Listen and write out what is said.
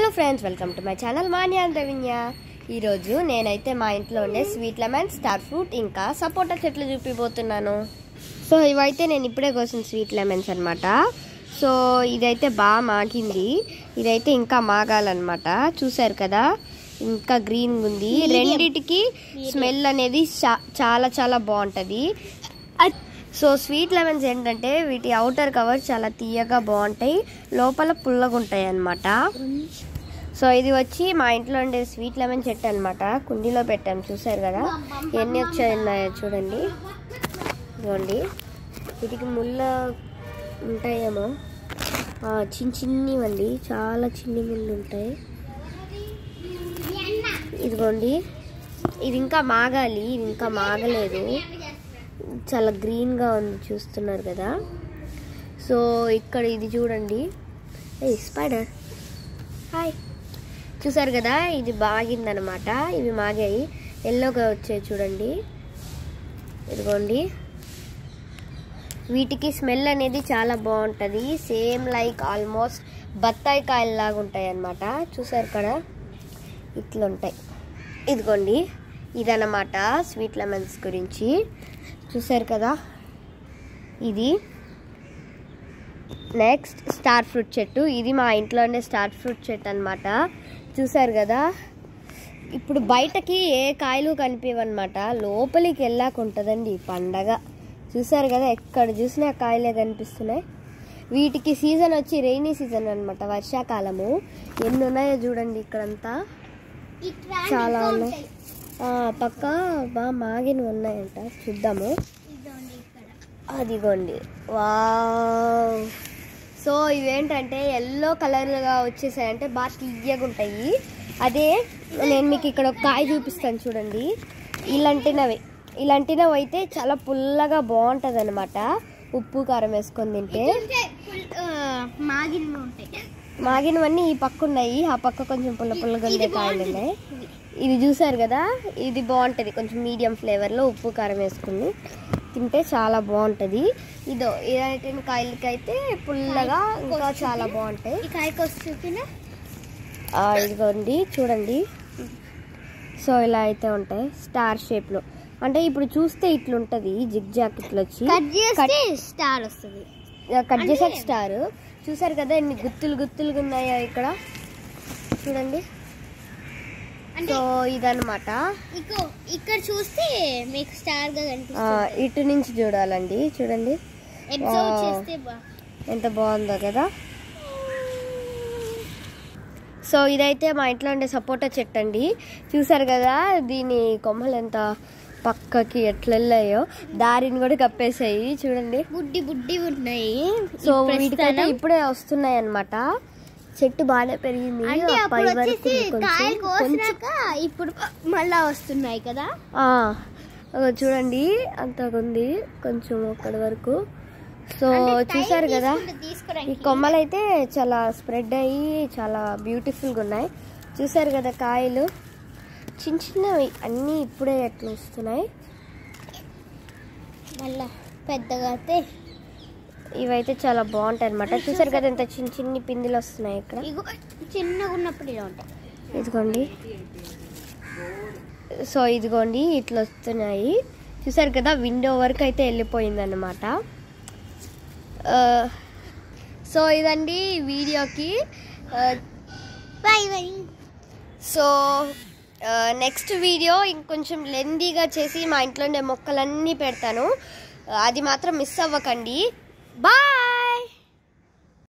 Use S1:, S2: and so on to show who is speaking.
S1: Hello friends, welcome to my channel Manya and Ravinya. ఈరోజు నేనైతే మా ఇంట్లో ఉండే స్వీట్ లెమన్, స్టార్ ఫ్రూట్ ఇంకా సపోటా చెట్లు చూపిపోతున్నాను. సో ఇవైతే నేను ఇప్పుడే కోసిన స్వీట్ లెమన్స్ అనమాట. సో ఇదైతే బాగా మాగింది, ఇదైతే ఇంకా మాగాలన్నమాట. చూసారు కదా, ఇంకా గ్రీన్ ఉంది. రెండిటికి స్మెల్ అనేది చాలా చాలా బాగుంటుంది. సో స్వీట్ లెమన్స్ ఏంటంటే వీటి అవుటర్ కవర్ చాలా తీయగా బాగుంటాయి, లోపల పుల్లగా ఉంటాయి అన్నమాట. సో ఇది వచ్చి మా ఇంట్లో ఉండే స్వీట్ లెమన్ చెట్టు అనమాట. కుండీలో పెట్టాము, చూసారు కదా ఎన్ని వచ్చాయన్నాయో చూడండి. ఇదిగోండి, వీటికి ముళ్ళ ఉంటాయేమో, చిన్నవండి, చాలా చిన్ని ముళ్ళు ఉంటాయి. ఇదిగోండి, ఇది ఇంకా మాగాలి, ఇది ఇంకా మాగలేదు, చాలా గ్రీన్గా ఉంది, చూస్తున్నారు కదా. సో ఇక్కడ ఇది చూడండి, స్పైడర్ హాయ్, చూసారు కదా, ఇది బాగిందనమాట. ఇవి మాగాయి, ఎల్లోగా వచ్చాయి చూడండి. ఇదిగోండి, వీటికి స్మెల్ అనేది చాలా బాగుంటుంది, సేమ్ లైక్ ఆల్మోస్ట్ బత్తాయి కాయల్లాగా ఉంటాయి అన్నమాట. చూసారు కదా, ఇట్లా ఉంటాయి. ఇదిగోండి, ఇదన్నమాట స్వీట్ లెమన్స్ గురించి. చూసారు కదా, ఇది నెక్స్ట్ స్టార్ ఫ్రూట్ చెట్టు. ఇది మా ఇంట్లోనే స్టార్ ఫ్రూట్ చెట్టు అనమాట. చూసారు కదా, ఇప్పుడు బయటకి ఏ కాయలు కనిపించవన్నమాట, లోపలికి వెళ్ళాక ఉంటుందండి పండగ. చూసారు కదా, ఎక్కడ చూసినా కాయలే కనిపిస్తున్నాయి. వీటికి సీజన్ వచ్చి రెయినీ సీజన్ అనమాట, వర్షాకాలము. ఎన్ని ఉన్నాయో చూడండి, ఇక్కడంతా చాలా ఉన్నాయి. పక్క బాగా మాగినవి ఉన్నాయంట, చూద్దాము. అదిగోండి, వావ్. సో ఇవేంటంటే ఎల్లో కలర్గా వచ్చేసాయంటే బాగా తీయగా ఉంటాయి. అదే నేను మీకు ఇక్కడ ఒక కాయ చూపిస్తాను చూడండి. ఇలాంటినవి అయితే చాలా పుల్లగా బాగుంటుంది అనమాట, ఉప్పు కారం వేసుకొని తింటే. మాగినవన్నీ ఈ పక్క ఉన్నాయి, ఆ పక్క కొంచెం పుల్లగా ఉండే కాయలు ఉన్నాయి. ఇది చూసారు కదా, ఇది బాగుంటుంది, కొంచెం మీడియం ఫ్లేవర్లో ఉప్పు కారం వేసుకుని తింటే చాలా బాగుంటుంది. ఇలాంటి కాయలకి అయితే పుల్లగా ఇంకా చాలా బాగుంటాయి. ఈ కాయకి వస్తుంది, ఇదిగోండి చూడండి. సో ఇలా అయితే ఉంటాయి స్టార్ షేప్లో, అంటే ఇప్పుడు చూస్తే ఇట్లుంటుంది, జిగ్ జాక్ ఇట్లా వచ్చి స్టార్ వస్తుంది, కట్ చేసాక స్టార్. చూసారు కదా ఎన్ని గుత్తులుగా ఉన్నాయో ఇక్కడ, చూడండి. సో ఇదన్నమాట, ఇక్కడ చూస్తే మీకు స్టార్ గా కనిపిస్తుంది. ఇటు నుంచి చూడాలండి, చూడండి ఎంత బాగుందో కదా. సో ఇదైతే మా ఇంట్లో ఉండే సపోటా చెట్టు అండి. చూసారు కదా, దీని కొమ్మలు ఎంత పక్కకి ఎట్లా వెళ్ళాయో, దారిని కూడా కప్పేసాయి చూడండి, బుడ్డి ఉన్నాయి. సో వీటికైతే ఇప్పుడే వస్తున్నాయి అన్నమాట. చెట్టు బాగానే పెరిగింది, ఇప్పుడు మళ్ళా వస్తున్నాయి కదా. చూడండి అంతగా ఉంది, కొంచెం అక్కడి వరకు. సో చూసారు కదా, ఈ కొమ్మలు అయితే చాలా స్ప్రెడ్ అయ్యి చాలా బ్యూటిఫుల్గా ఉన్నాయి. చూసారు కదా, కాయలు చిన్నవి అన్నీ ఇప్పుడే ఎట్లా వస్తున్నాయి, మళ్ళా పెద్దగా అయితే ఇవైతే చాలా బాగుంటాయి అనమాట. చూసారు కదా, ఎంత చిన్ని పిందులు వస్తున్నాయి ఇక్కడ, చిన్నగా ఉన్నప్పుడు ఇలా ఉంటాయి. ఇదిగోండి, సో ఇదిగోండి ఇట్లా వస్తున్నాయి. చూసారు కదా, విండో వరకు అయితే వెళ్ళిపోయింది అన్నమాట. సో ఇదండి వీడియోకి. సో నెక్స్ట్ వీడియో ఇంకొంచెం లెందీగా చేసి మా ఇంట్లో ఉండే మొక్కలన్నీ పెడతాను, అది మాత్రం మిస్ అవ్వకండి. Bye!